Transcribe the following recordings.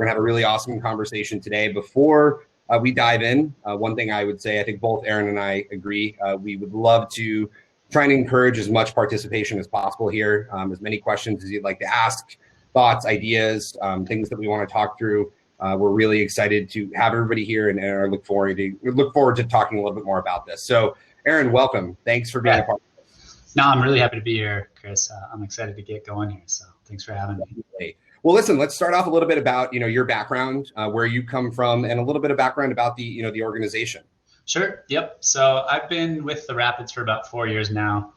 We're gonna have a really awesome conversation today. Before we dive in, one thing I would say, I think both Aaron and I agree, we would love to try and encourage as much participation as possible here, as many questions as you'd like to ask, thoughts, ideas, things that we want to talk through. We're really excited to have everybody here, and I look forward to talking a little bit more about this. So, Aaron, welcome. Thanks for being a part of this. No, I'm really happy to be here, Chris. I'm excited to get going here. So, thanks for having me. Well, listen, let's start off a little bit about your background, where you come from, and a little bit of background about the organization. Sure. Yep. So I've been with the Rapids for about 4 years now.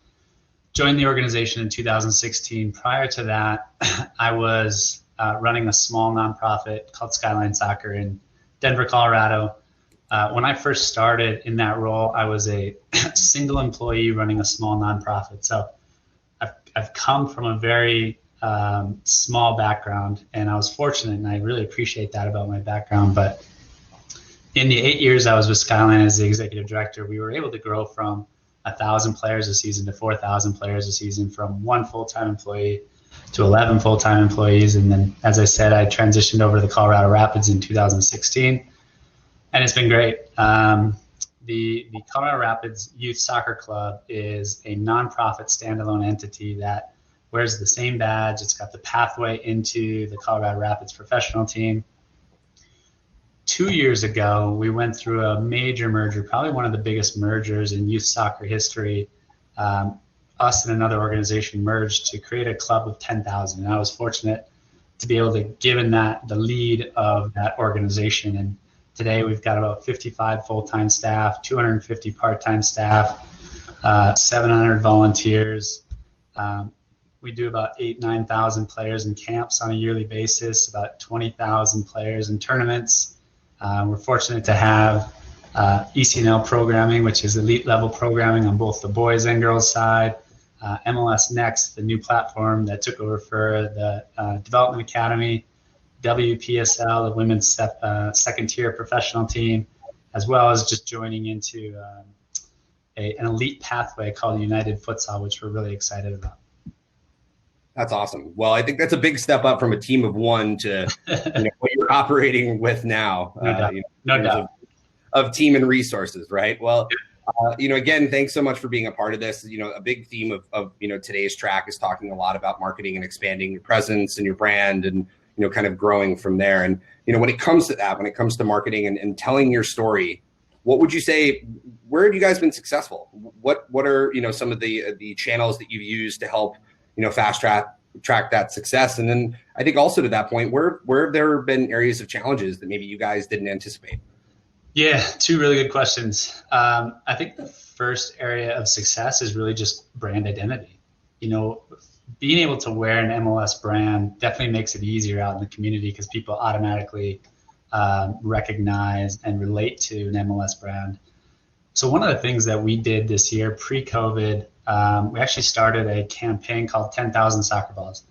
Joined the organization in 2016. Prior to that, I was running a small nonprofit called Skyline Soccer in Denver, Colorado. When I first started in that role, I was a single employee running a small nonprofit. So I've come from a very small background, and I was fortunate, and I really appreciate that about my background. But in the 8 years I was with Skyline as the executive director, we were able to grow from 1,000 players a season to 4,000 players a season, from one full-time employee to 11 full-time employees. And then, as I said, I transitioned over to the Colorado Rapids in 2016, and it's been great. The Colorado Rapids Youth Soccer Club is a nonprofit standalone entity that wears the same badge. It's got the pathway into the Colorado Rapids professional team. 2 years ago, we went through a major merger, probably one of the biggest mergers in youth soccer history. Us and another organization merged to create a club of 10,000. And I was fortunate to be able to given that the lead of that organization. And today we've got about 55 full-time staff, 250 part-time staff, 700 volunteers. We do about 9,000 players in camps on a yearly basis, about 20,000 players in tournaments. We're fortunate to have ECNL programming, which is elite level programming on both the boys and girls side. MLS Next, the new platform that took over for the Development Academy. WPSL, the women's second tier professional team, as well as just joining into an elite pathway called United Futsal, which we're really excited about. That's awesome. Well, I think that's a big step up from a team of one to what you're operating with now. No doubt. Of team and resources, right? Well, again, thanks so much for being a part of this. A big theme of today's track is talking a lot about marketing and expanding your presence and your brand, and kind of growing from there. And when it comes to that, when it comes to marketing and telling your story, what would you say? Where have you guys been successful? What are some of the channels that you've used to help fast track that success? And then I think also to that point, where have there been areas of challenges that maybe you guys didn't anticipate? Yeah, two really good questions. I think the first area of success is really just brand identity. Being able to wear an MLS brand definitely makes it easier out in the community, because people automatically recognize and relate to an MLS brand. So one of the things that we did this year, pre-COVID, we actually started a campaign called 10,000 Soccer Balls.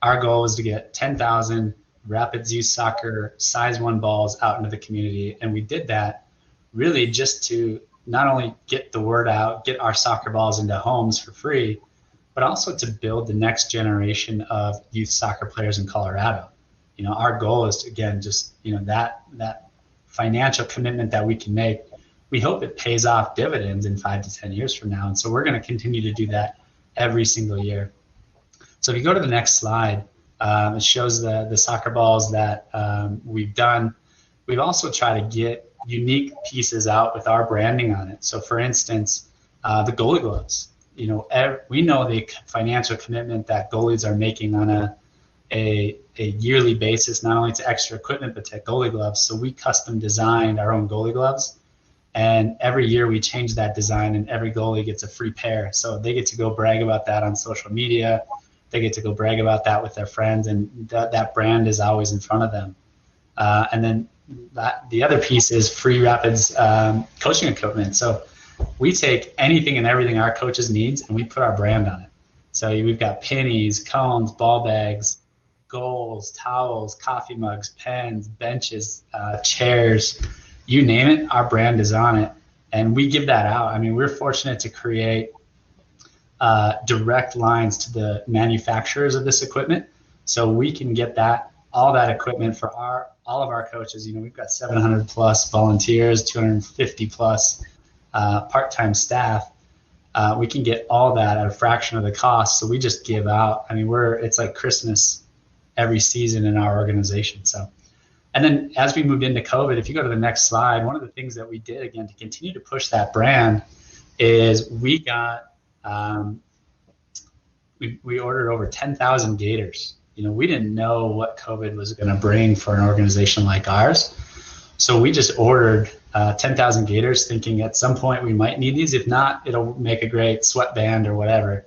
Our goal was to get 10,000 Rapids Youth Soccer size 1 balls out into the community. And we did that really just to not only get the word out, get our soccer balls into homes for free, but also to build the next generation of youth soccer players in Colorado. Our goal is to, again, just, that financial commitment that we can make. We hope it pays off dividends in 5 to 10 years from now. And so we're going to continue to do that every single year. So if you go to the next slide, it shows the soccer balls that we've done. We've also tried to get unique pieces out with our branding on it. So for instance, the goalie gloves. We know the financial commitment that goalies are making on a yearly basis, not only to extra equipment, but to goalie gloves. So we custom designed our own goalie gloves. And every year we change that design, and every goalie gets a free pair. So they get to go brag about that on social media. They get to go brag about that with their friends, and that brand is always in front of them. And then the other piece is free Rapids coaching equipment. So we take anything and everything our coaches needs, and we put our brand on it. So we've got pennies, cones, ball bags, goals, towels, coffee mugs, pens, benches, chairs, you name it, our brand is on it. And we give that out. I mean, we're fortunate to create direct lines to the manufacturers of this equipment. So we can get all that equipment for all of our coaches, we've got 700 plus volunteers, 250 plus part-time staff. We can get all that at a fraction of the cost. So we just give out. I mean, it's like Christmas every season in our organization. So, and then as we moved into COVID, if you go to the next slide, one of the things that we did again to continue to push that brand is we got, we ordered over 10,000 gaiters. We didn't know what COVID was going to bring for an organization like ours. So we just ordered 10,000 gaiters thinking at some point we might need these. If not, it'll make a great sweatband or whatever.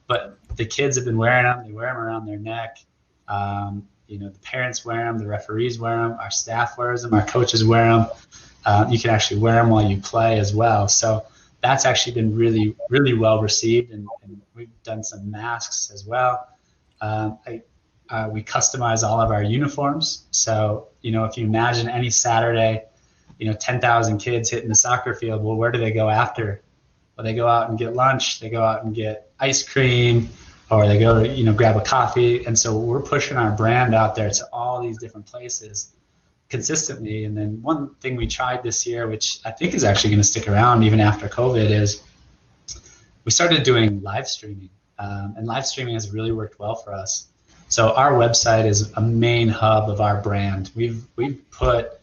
But the kids have been wearing them. They wear them around their neck. The parents wear them. The referees wear them. Our staff wears them. Our coaches wear them. You can actually wear them while you play as well. So that's actually been really, really well received. And we've done some masks as well. We customize all of our uniforms. So, if you imagine any Saturday, 10,000 kids hitting the soccer field, well, where do they go after? Well, they go out and get lunch, they go out and get ice cream, or they go to, grab a coffee. And so we're pushing our brand out there to all these different places consistently. And then one thing we tried this year, which I think is actually going to stick around even after COVID, is we started doing live streaming. And live streaming has really worked well for us. So our website is a main hub of our brand. We've put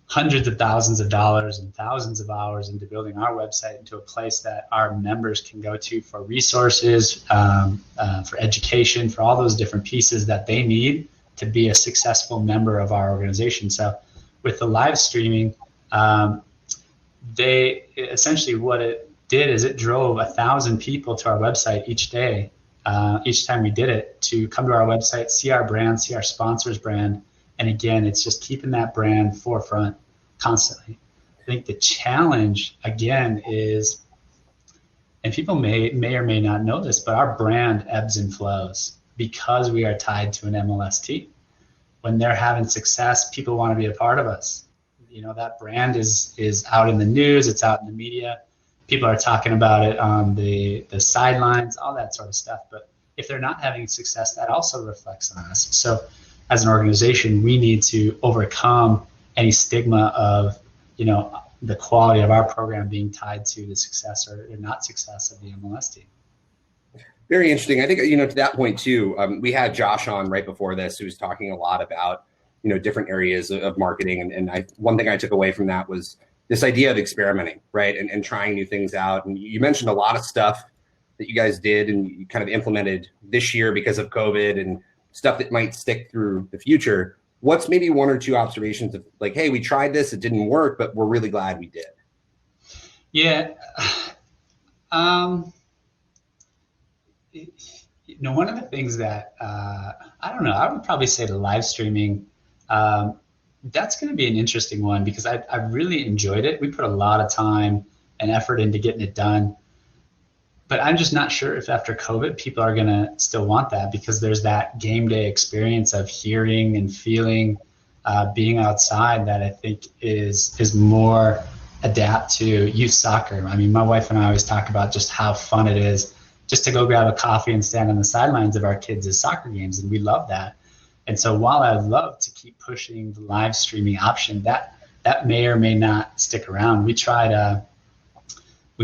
hundreds of thousands of dollars and thousands of hours into building our website into a place that our members can go to for resources, for education, for all those different pieces that they need to be a successful member of our organization. So with the live streaming, they essentially what it did is it drove 1,000 people to our website each day, each time we did it, to come to our website, see our brand, see our sponsor's brand. And again, it's just keeping that brand forefront constantly. I think the challenge, again, is, and people may or may not know this, but our brand ebbs and flows because we are tied to an MLS team. When they're having success, people want to be a part of us. That brand is out in the news, it's out in the media. People are talking about it on the sidelines, all that sort of stuff. But if they're not having success, that also reflects on us. So as an organization, we need to overcome any stigma of, the quality of our program being tied to the success or not success of the MLS team. Very interesting. I think, to that point too, we had Josh on right before this, who was talking a lot about, different areas of marketing. And one thing I took away from that was this idea of experimenting, right? And trying new things out. And you mentioned a lot of stuff that you guys did and you kind of implemented this year because of COVID and stuff that might stick through the future. What's maybe one or two observations of like, hey, we tried this, it didn't work, but we're really glad we did? Yeah. One of the things that, I don't know, I would probably say the live streaming, that's going to be an interesting one because I really enjoyed it. We put a lot of time and effort into getting it done. But I'm just not sure if after COVID, people are going to still want that because there's that game day experience of hearing and feeling, being outside that I think is more adapt to youth soccer. I mean, my wife and I always talk about just how fun it is just to go grab a coffee and stand on the sidelines of our kids' soccer games, and we love that. And so while I would love to keep pushing the live streaming option, that may or may not stick around. We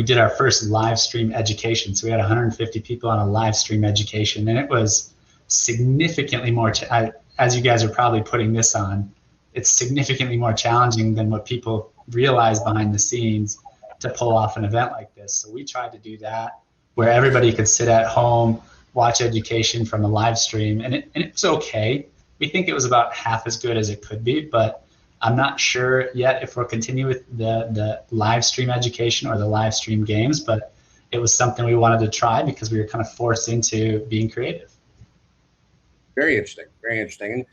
did our first live stream education. So we had 150 people on a live stream education, and it was significantly more, as you guys are probably putting this on, it's significantly more challenging than what people realize behind the scenes to pull off an event like this. So we tried to do that where everybody could sit at home, watch education from a live stream, and it was okay. We think it was about half as good as it could be, but I'm not sure yet if we'll continue with the live stream education or the live stream games, but it was something we wanted to try because we were kind of forced into being creative. Very interesting. Very interesting. And,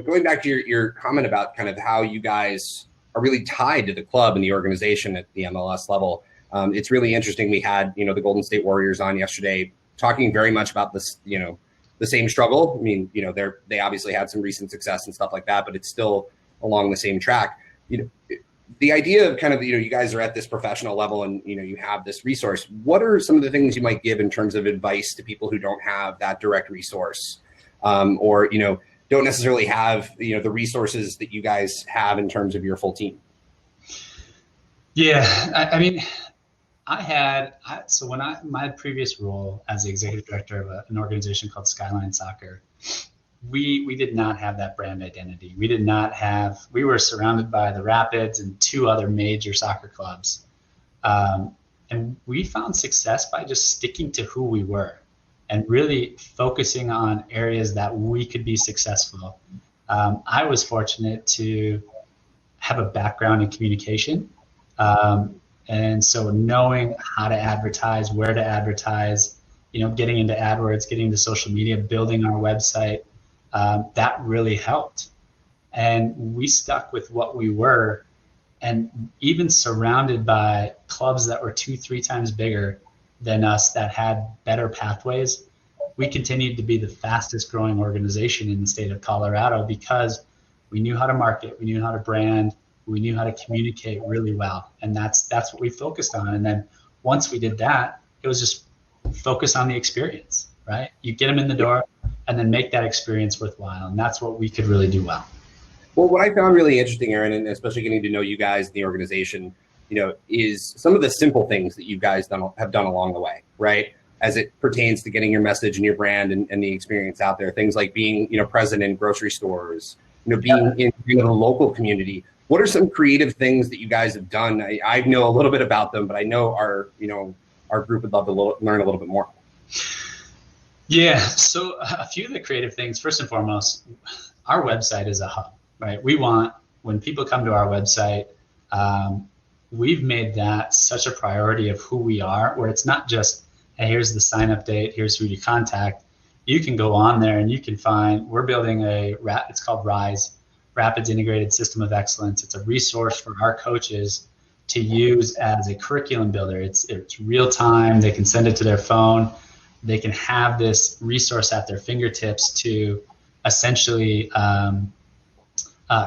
going back to your comment about kind of how you guys are really tied to the club and the organization at the MLS level, it's really interesting. We had, the Golden State Warriors on yesterday talking very much about this, the same struggle. I mean, they obviously had some recent success and stuff like that, but it's still along the same track. The idea of kind of, you guys are at this professional level and, you have this resource. What are some of the things you might give in terms of advice to people who don't have that direct resource? Or, don't necessarily have, the resources that you guys have in terms of your full team? Yeah, I mean, so when my previous role as the executive director of an organization called Skyline Soccer, we did not have that brand identity. We were surrounded by the Rapids and two other major soccer clubs. And we found success by just sticking to who we were and really focusing on areas that we could be successful. I was fortunate to have a background in communication. And so knowing how to advertise, where to advertise, getting into AdWords, getting into social media, building our website, that really helped. And we stuck with what we were, and even surrounded by clubs that were 2-3 times bigger than us that had better pathways, we continued to be the fastest growing organization in the state of Colorado because we knew how to market, we knew how to brand, we knew how to communicate really well. And that's what we focused on. And then once we did that, it was just focus on the experience, right? You get them in the door and then make that experience worthwhile. And that's what we could really do well. Well, what I found really interesting, Aaron, and especially getting to know you guys in the organization, is some of the simple things that you guys have done along the way, right? As it pertains to getting your message and your brand and the experience out there. Things like being, present in grocery stores, being in the local community. What are some creative things that you guys have done? I know a little bit about them, but I know our group would love to learn a little bit more. Yeah, so a few of the creative things. First and foremost, our website is a hub, right? We want, when people come to our website, we've made that such a priority of who we are, where it's not just, hey, here's the sign up date, here's who you contact. You can go on there and you can find, we're building it's called RISE, Rapids Integrated System of Excellence. It's a resource for our coaches to use as a curriculum builder. It's real time. They can send it to their phone. They can have this resource at their fingertips to essentially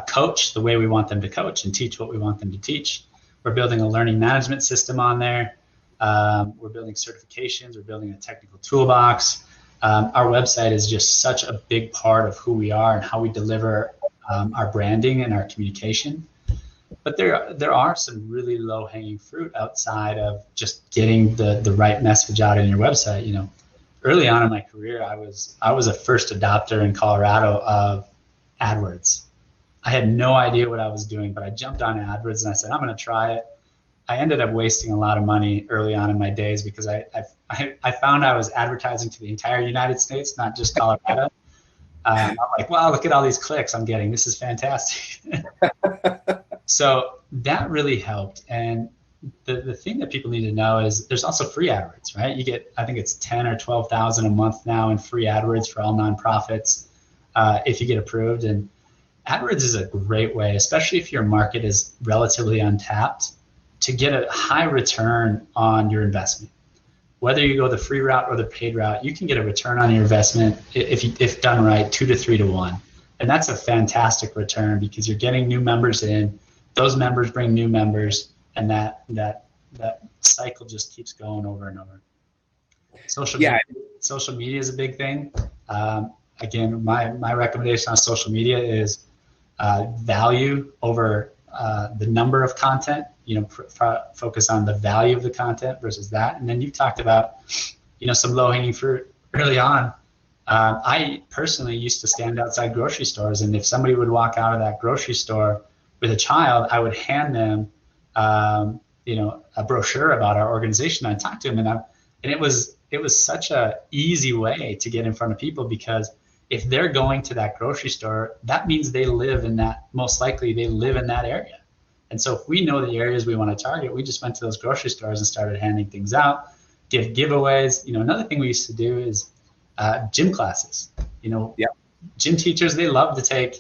coach the way we want them to coach and teach what we want them to teach. We're building a learning management system on there. We're building certifications. We're building a technical toolbox. Our website is just such a big part of who we are and how we deliver our branding and our communication. But there are some really low-hanging fruit outside of just getting the right message out in your website. Early on in my career, I was a first adopter in Colorado of AdWords. I had no idea what I was doing, but I jumped on AdWords and I said, I'm going to try it. I ended up wasting a lot of money early on in my days because I found I was advertising to the entire United States, not just Colorado. I'm like, wow, look at all these clicks I'm getting. This is fantastic. So that really helped. And the thing that people need to know is there's also free AdWords, right? You get, I think it's 10 or 12,000 a month now in free AdWords for all nonprofits if you get approved. And AdWords is a great way, especially if your market is relatively untapped, to get a high return on your investment. Whether you go the free route or the paid route, you can get a return on your investment if done right, 2 to 3 to 1. And that's a fantastic return because you're getting new members in. Those members bring new members, and that cycle just keeps going over and over. Social media is a big thing. Again, my recommendation on social media is value over the number of content. Focus on the value of the content versus that. And then you talked about, some low-hanging fruit early on. I personally used to stand outside grocery stores, and if somebody would walk out of that grocery store with a child, I would hand them, a brochure about our organization. I'd talk to them, and it was such a easy way to get in front of people because if they're going to that grocery store, that means most likely they live in that area. And so if we know the areas we want to target, we just went to those grocery stores and started handing things out, give giveaways. Another thing we used to do is gym classes. Gym teachers, they love to take,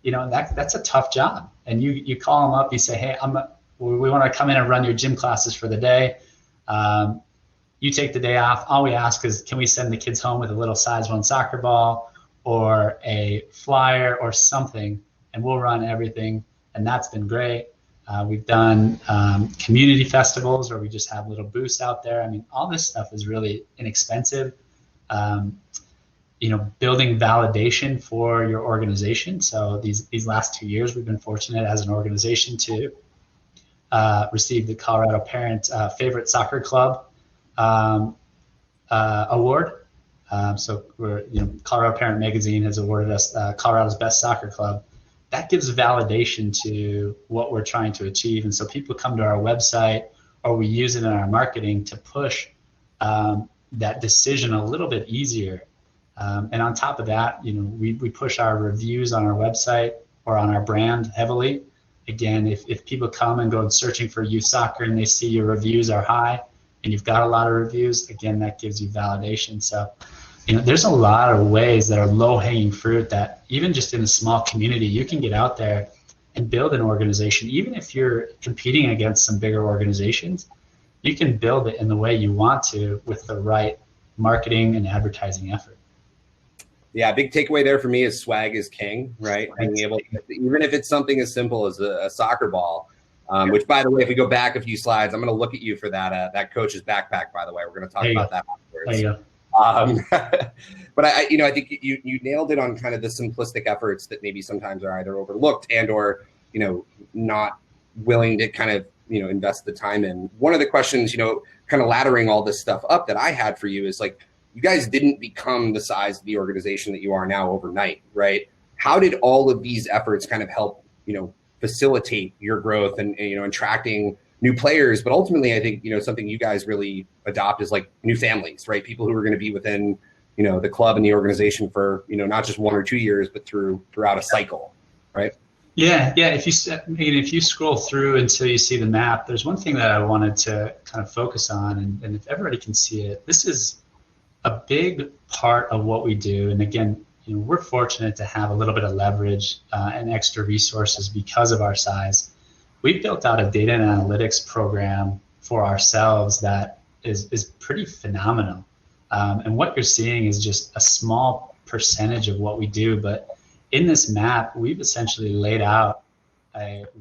that's a tough job. And you call them up, you say, hey, we want to come in and run your gym classes for the day. You take the day off. All we ask is, can we send the kids home with a little size 1 soccer ball or a flyer or something, and we'll run everything. And that's been great. We've done community festivals where we just have little booths out there. I mean, all this stuff is really inexpensive. building validation for your organization. So these last 2 years, we've been fortunate as an organization to receive the Colorado Parent Favorite Soccer Club award. So Colorado Parent Magazine has awarded us Colorado's Best Soccer Club. That gives validation to what we're trying to achieve. And so people come to our website, or we use it in our marketing to push that decision a little bit easier. And on top of that, we push our reviews on our website or on our brand heavily. Again, if people come and go searching for youth soccer and they see your reviews are high and you've got a lot of reviews, again, that gives you validation. So, there's a lot of ways that are low-hanging fruit that even just in a small community, you can get out there and build an organization. Even if you're competing against some bigger organizations, you can build it in the way you want to with the right marketing and advertising effort. Yeah, big takeaway there for me is swag is king, right? Being able to, even if it's something as simple as a soccer ball, which, by the way, if we go back a few slides, I'm going to look at you for that coach's backpack, by the way. We're going to talk about that afterwards. There you go. But I think you nailed it on kind of the simplistic efforts that maybe sometimes are either overlooked and or, not willing to kind of, invest the time in. One of the questions, kind of laddering all this stuff up that I had for you is like, you guys didn't become the size of the organization that you are now overnight, right? How did all of these efforts kind of help, facilitate your growth and attracting new players? But ultimately, I think, something you guys really adopt is like new families, right? People who are going to be within, the club and the organization for, not just 1 or 2 years, but throughout a cycle, right? Yeah. If you scroll through until you see the map, there's one thing that I wanted to kind of focus on, and if everybody can see it, this is a big part of what we do. And again, we're fortunate to have a little bit of leverage and extra resources because of our size. We've built out a data and analytics program for ourselves that is pretty phenomenal. And what you're seeing is just a small percentage of what we do. But in this map, we've essentially laid out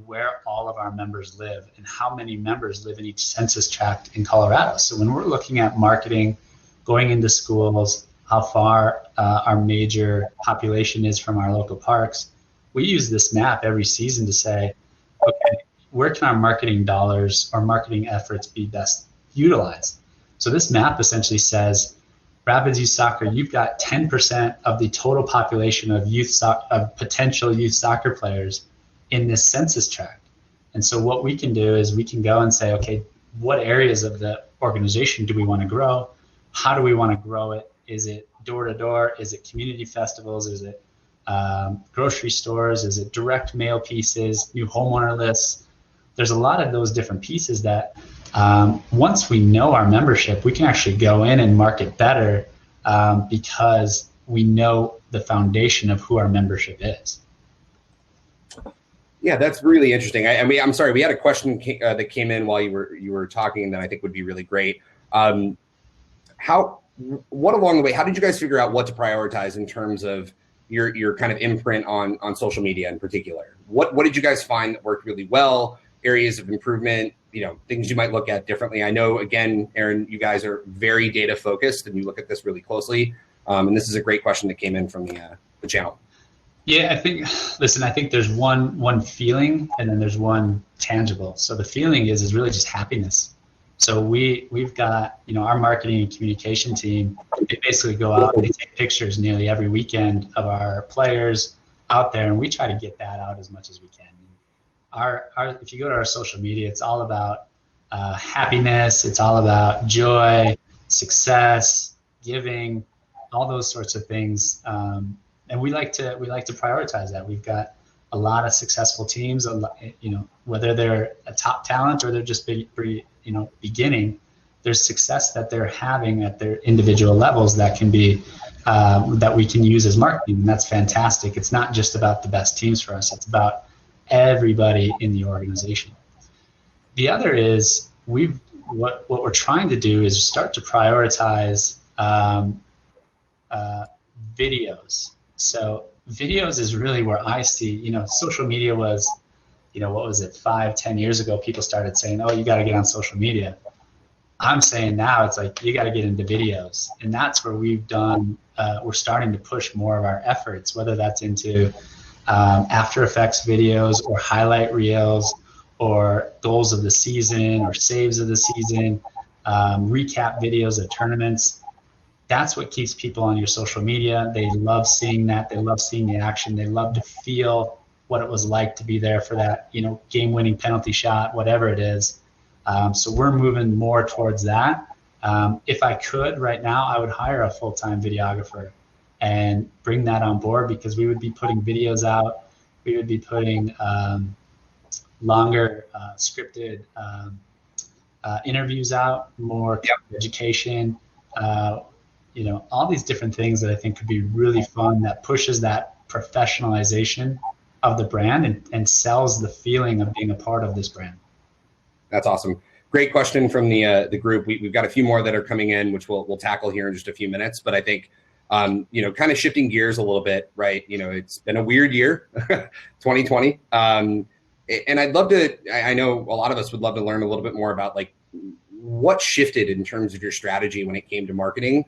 where all of our members live and how many members live in each census tract in Colorado. So when we're looking at marketing, going into schools, how far our major population is from our local parks, we use this map every season to say, okay, where can our marketing dollars or marketing efforts be best utilized? So this map essentially says, Rapids Youth Soccer, you've got 10% of the total population of potential youth soccer players in this census tract. And so what we can do is we can go and say, okay, what areas of the organization do we want to grow? How do we want to grow it? Is it door to door? Is it community festivals? Is it grocery stores? Is it direct mail pieces, new homeowner lists? There's a lot of those different pieces that once we know our membership, we can actually go in and market better because we know the foundation of who our membership is. Yeah, that's really interesting. I'm sorry, we had a question that came in while you were talking that I think would be really great. What along the way, how did you guys figure out what to prioritize in terms of your kind of imprint on social media in particular? What did you guys find that worked really well? Areas of improvement, things you might look at differently. I know, again, Aaron, you guys are very data focused and you look at this really closely. And this is a great question that came in from the channel. Yeah, I think there's one feeling and then there's one tangible. So the feeling is really just happiness. So we've got, our marketing and communication team, they basically go out and they take pictures nearly every weekend of our players out there, and we try to get that out as much as we can. If you go to our social media, it's all about happiness, it's all about joy, success, giving, all those sorts of things. And we like to prioritize that. We've got a lot of successful teams, whether they're a top talent or they're just beginning, there's success that they're having at their individual levels that can be that we can use as marketing, and that's fantastic. It's not just about the best teams for us; it's about everybody in the organization. The other is what we're trying to do is start to prioritize videos. So videos is really where I see, social media was, what was it, 5-10 years ago, people started saying, oh, you got to get on social media. I'm saying now it's like you got to get into videos, and that's where we've done. We're starting to push more of our efforts, whether that's into After Effects videos or highlight reels or goals of the season or saves of the season, recap videos of tournaments. That's what keeps people on your social media. They love seeing that. They love seeing the action. They love to feel what it was like to be there for that, game-winning penalty shot, whatever it is. So we're moving more towards that. If I could right now, I would hire a full-time videographer and bring that on board, because we would be putting videos out. We would be putting longer scripted interviews out, more education, all these different things that I think could be really fun, that pushes that professionalization of the brand and sells the feeling of being a part of this brand. That's awesome. Great question from the group. We've got a few more that are coming in, which we'll tackle here in just a few minutes. But I think, kind of shifting gears a little bit, right? It's been a weird year, 2020. And I'd love to, I know a lot of us would love to learn a little bit more about like what shifted in terms of your strategy when it came to marketing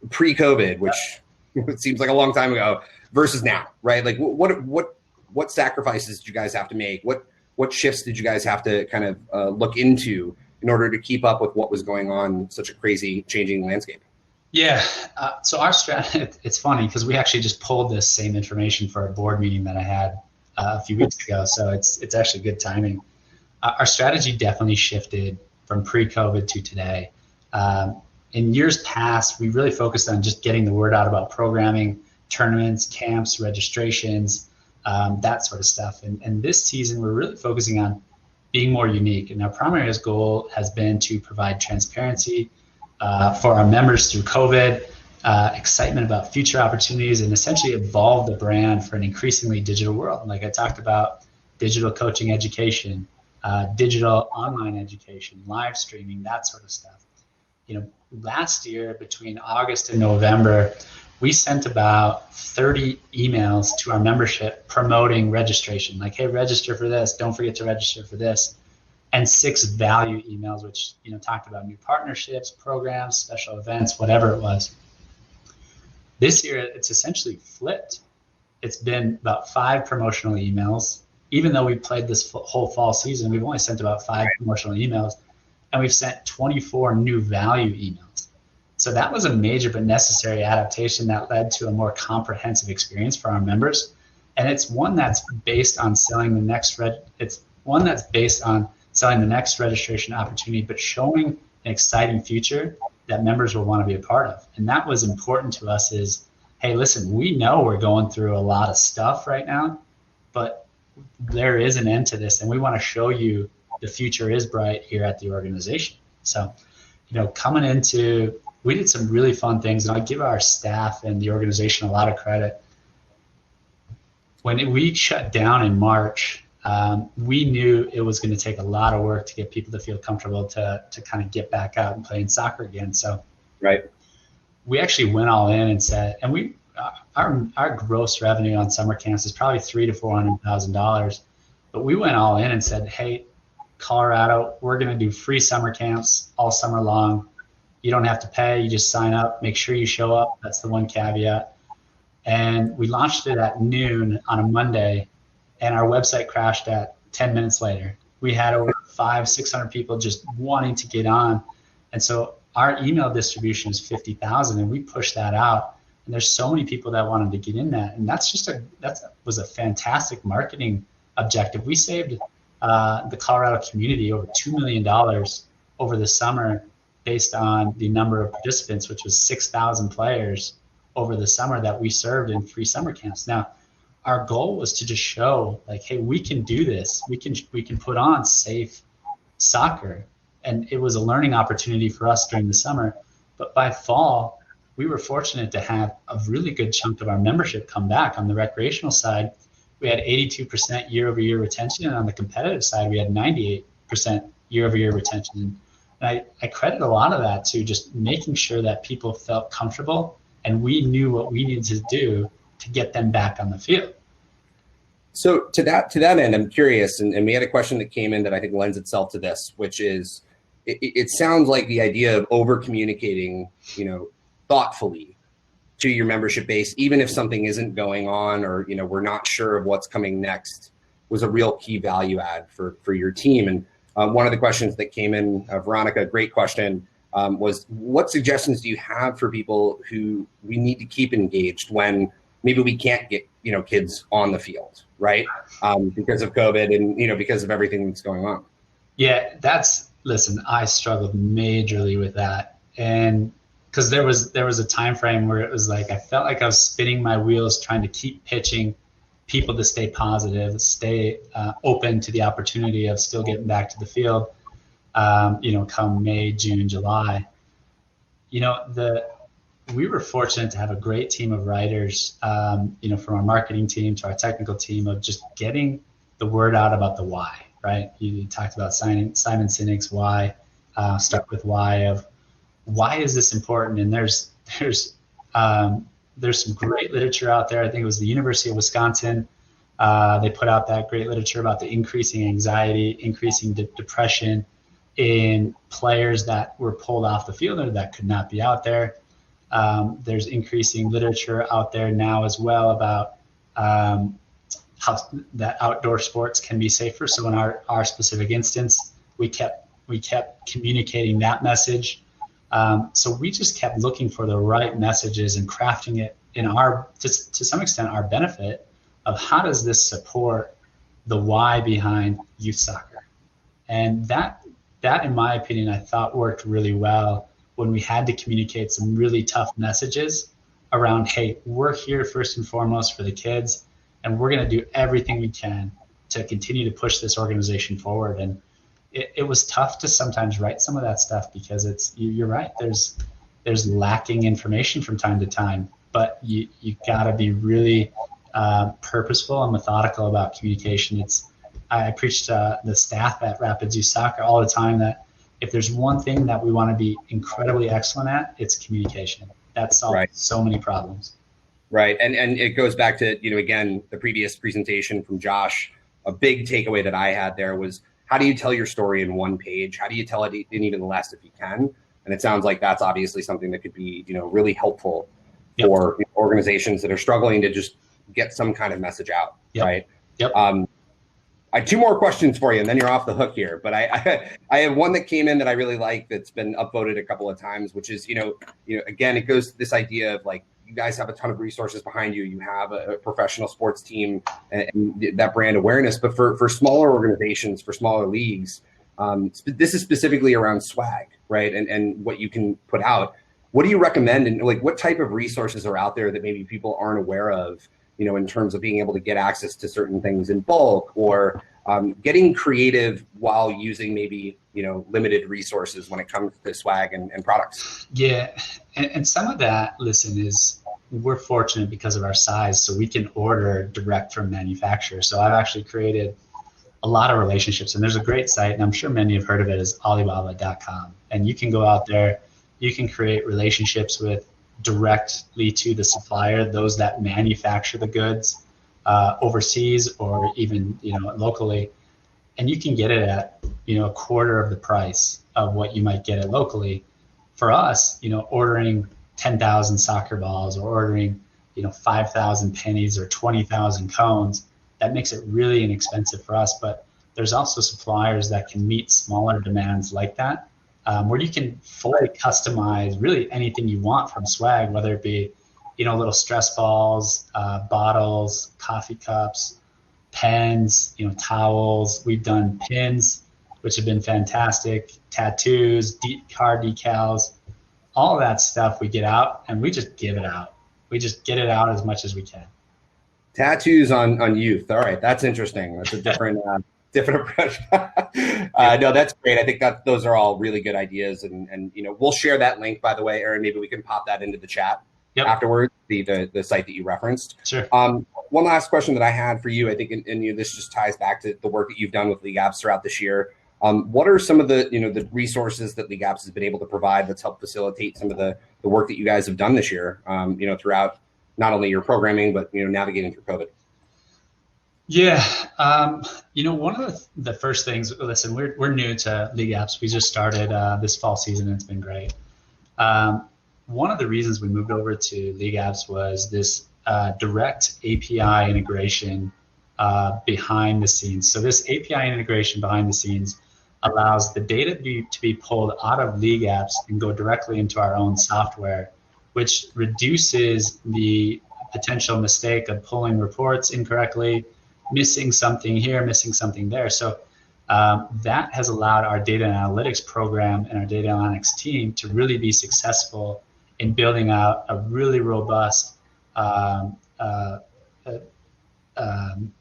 pre-COVID, which it seems like a long time ago, versus now, right? Like what sacrifices did you guys have to make? What shifts did you guys have to kind of look into in order to keep up with what was going on in such a crazy changing landscape? Yeah. So our strategy, it's funny because we actually just pulled this same information for a board meeting that I had a few weeks ago. So it's actually good timing. Our strategy definitely shifted from pre-COVID to today. In years past, we really focused on just getting the word out about programming, tournaments, camps, registrations, that sort of stuff. And this season, we're really focusing on being more unique. And our primary goal has been to provide transparency for our members through COVID, excitement about future opportunities, and essentially evolve the brand for an increasingly digital world. Like I talked about, digital coaching education, digital online education, live streaming, that sort of stuff. Last year, between August and November, we sent about 30 emails to our membership promoting registration. Like, hey, register for this. Don't forget to register for this. And 6 value emails, which, talked about new partnerships, programs, special events, whatever it was. This year, it's essentially flipped. It's been about 5 promotional emails. Even though we played this whole fall season, we've only sent about 5 promotional emails, and we've sent 24 new value emails. So that was a major but necessary adaptation that led to a more comprehensive experience for our members. And it's one that's based on selling the next registration opportunity, but showing an exciting future that members will want to be a part of. And that was important to us is, hey, listen, we know we're going through a lot of stuff right now, but there is an end to this, and we want to show you the future is bright here at the organization. So, coming into, we did some really fun things, and I give our staff and the organization a lot of credit. When we shut down in March, we knew it was going to take a lot of work to get people to feel comfortable to kind of get back out and playing soccer again. So, we actually went all in and said, and our gross revenue on summer camps is probably $300,000 to $400,000, but we went all in and said, hey, Colorado, we're going to do free summer camps all summer long. You don't have to pay. You just sign up. Make sure you show up. That's the one caveat. And we launched it at noon on a Monday, and our website crashed at 10 minutes later. We had over 500-600 people just wanting to get on. And so our email distribution is 50,000, and we pushed that out. And there's so many people that wanted to get in that. And that was a fantastic marketing objective. We saved the Colorado community over $2 million over the summer based on the number of participants, which was 6,000 players over the summer that we served in free summer camps. Now, our goal was to just show, like, hey, we can do this. We can put on safe soccer. And it was a learning opportunity for us during the summer. But by fall, we were fortunate to have a really good chunk of our membership come back. On the recreational side, we had 82% year-over-year retention, and on the competitive side, we had 98% year-over-year retention. And I credit a lot of that to just making sure that people felt comfortable, and we knew what we needed to do to get them back on the field. So to that end, I'm curious, and we had a question that came in that I think lends itself to this, which is, it sounds like the idea of over communicating, thoughtfully to your membership base, even if something isn't going on or, we're not sure of what's coming next, was a real key value add for your team. And one of the questions that came in, Veronica, great question, was what suggestions do you have for people who we need to keep engaged when maybe we can't get, kids on the field, right? Because of COVID and, because of everything that's going on. Yeah, listen, I struggled majorly with that. And because there was a time frame where it was like I felt like I was spinning my wheels trying to keep pitching people to stay positive, stay open to the opportunity of still getting back to the field, come May, June, July. We were fortunate to have a great team of writers, from our marketing team to our technical team, of just getting the word out about the why, right? You talked about Simon Sinek's why, stuck with why of why is this important? And there's some great literature out there. I think it was the University of Wisconsin. They put out that great literature about the increasing anxiety, increasing depression in players that were pulled off the field or that could not be out there. There's increasing literature out there now as well about how that outdoor sports can be safer. So in our specific instance, we kept communicating that message. So we just kept looking for the right messages and crafting it in to some extent, our benefit of how does this support the why behind youth soccer. And that in my opinion, I thought worked really well when we had to communicate some really tough messages around, hey, we're here first and foremost for the kids, and we're going to do everything we can to continue to push this organization forward. And it was tough to sometimes write some of that stuff because you're right. There's lacking information from time to time, but you got to be really purposeful and methodical about communication. I preach to the staff at Rapids Youth Soccer all the time that if there's one thing that we want to be incredibly excellent at, it's communication. That solves so many problems. Right, and it goes back to again the previous presentation from Josh. A big takeaway that I had there was, how do you tell your story in one page? How do you tell it in even less if you can? And it sounds like that's obviously something that could be, really helpful for organizations that are struggling to just get some kind of message out, right? Yep. I have two more questions for you, and then you're off the hook here. But I have one that came in that I really like that's been upvoted a couple of times, which is, again, it goes to this idea of like, you guys have a ton of resources behind you. You have a professional sports team and that brand awareness. But for smaller organizations, for smaller leagues, this is specifically around swag, right? And what you can put out. What do you recommend? And like, what type of resources are out there that maybe people aren't aware of, in terms of being able to get access to certain things in bulk, or getting creative while using maybe, limited resources when it comes to swag and products? Yeah. And some of that, we're fortunate because of our size, so we can order direct from manufacturers. So I've actually created a lot of relationships, and there's a great site, and I'm sure many have heard of it, is Alibaba.com. And you can go out there, you can create relationships with directly to the supplier, those that manufacture the goods overseas or even locally, and you can get it at a quarter of the price of what you might get it locally. For us, ordering 10,000 soccer balls or ordering 5,000 pennies or 20,000 cones, that makes it really inexpensive for us. But there's also suppliers that can meet smaller demands like that, where you can fully customize really anything you want from swag, whether it be little stress balls, bottles, coffee cups, pens, towels. We've done pins, which have been fantastic, tattoos, car decals, all of that stuff we get out, and we just give it out. We just get it out as much as we can. Tattoos on youth. All right, that's interesting. That's a different approach. No, that's great. I think that those are all really good ideas, and we'll share that link, by the way, Aaron. Maybe we can pop that into the chat afterwards. The site that you referenced. Sure. One last question that I had for you, I think, and this just ties back to the work that you've done with League Apps throughout this year. What are some of the the resources that League Apps has been able to provide that's helped facilitate some of the work that you guys have done this year? Throughout not only your programming but navigating through COVID. Yeah, one of the first things. Listen, we're new to League Apps. We just started this fall season, and it's been great. Um, One of the reasons we moved over to League Apps was this direct API integration behind the scenes. So this API integration behind the scenes allows the data to be pulled out of League Apps and go directly into our own software, which reduces the potential mistake of pulling reports incorrectly, missing something here, missing something there. So that has allowed our data analytics program and our data analytics team to really be successful in building out a really robust um, uh, uh, um,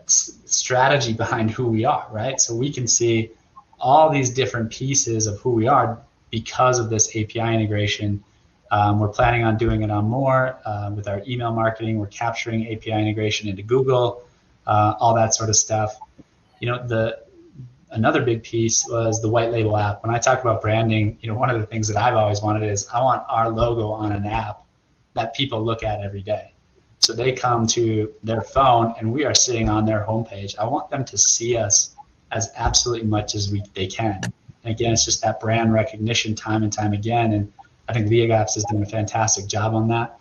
strategy behind who we are, right? So we can see all these different pieces of who we are because of this API integration. We're planning on doing it on more with our email marketing. We're capturing API integration into Google, all that sort of stuff. Another big piece was the white label app. When I talk about branding, one of the things that I've always wanted is I want our logo on an app that people look at every day. So they come to their phone and we are sitting on their homepage. I want them to see us as absolutely much as they can. And again, it's just that brand recognition time and time again. And I think League Apps has done a fantastic job on that.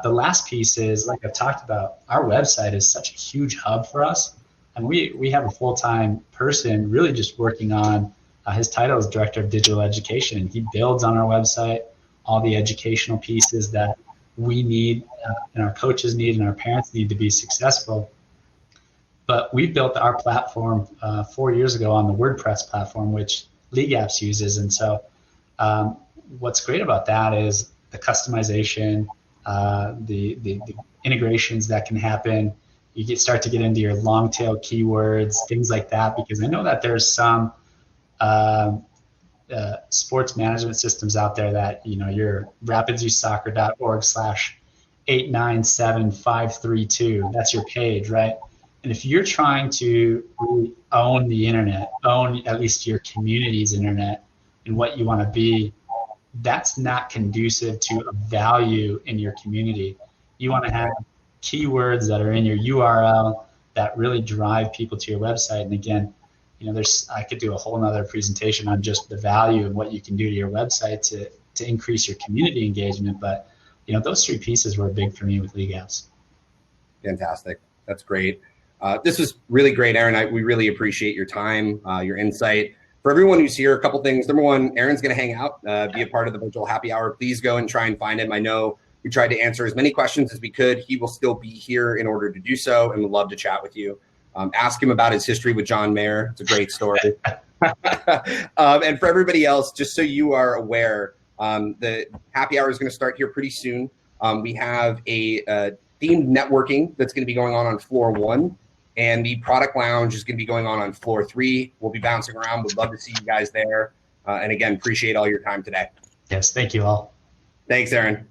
The last piece is, like I've talked about, our website is such a huge hub for us. And we have a full-time person really just working on, his title is Director of Digital Education. And he builds on our website all the educational pieces that we need and our coaches need and our parents need to be successful. But we built our platform 4 years ago on the WordPress platform, which League Apps uses. And so what's great about that is the customization, the integrations that can happen. You start to get into your long tail keywords, things like that, because I know that there's some sports management systems out there that, your rapidsyouthsoccer.org/897532, that's your page, right? And if you're trying to really own the internet, own at least your community's internet and what you want to be, that's not conducive to a value in your community. You want to have keywords that are in your URL that really drive people to your website. And again, I could do a whole nother presentation on just the value and what you can do to your website to increase your community engagement. But, those three pieces were big for me with League Apps. Fantastic. That's great. This was really great, Aaron. We really appreciate your time, your insight. For everyone who's here, a couple things. Number one, Aaron's going to hang out, be a part of the virtual happy hour. Please go and try and find him. I know we tried to answer as many questions as we could. He will still be here in order to do so and would love to chat with you. Ask him about his history with John Mayer. It's a great story. And for everybody else, just so you are aware, the happy hour is going to start here pretty soon. We have a themed networking that's going to be going on floor 1. And the product lounge is going to be going on floor 3. We'll be bouncing around. We'd love to see you guys there. And again, appreciate all your time today. Yes, thank you all. Thanks, Aaron.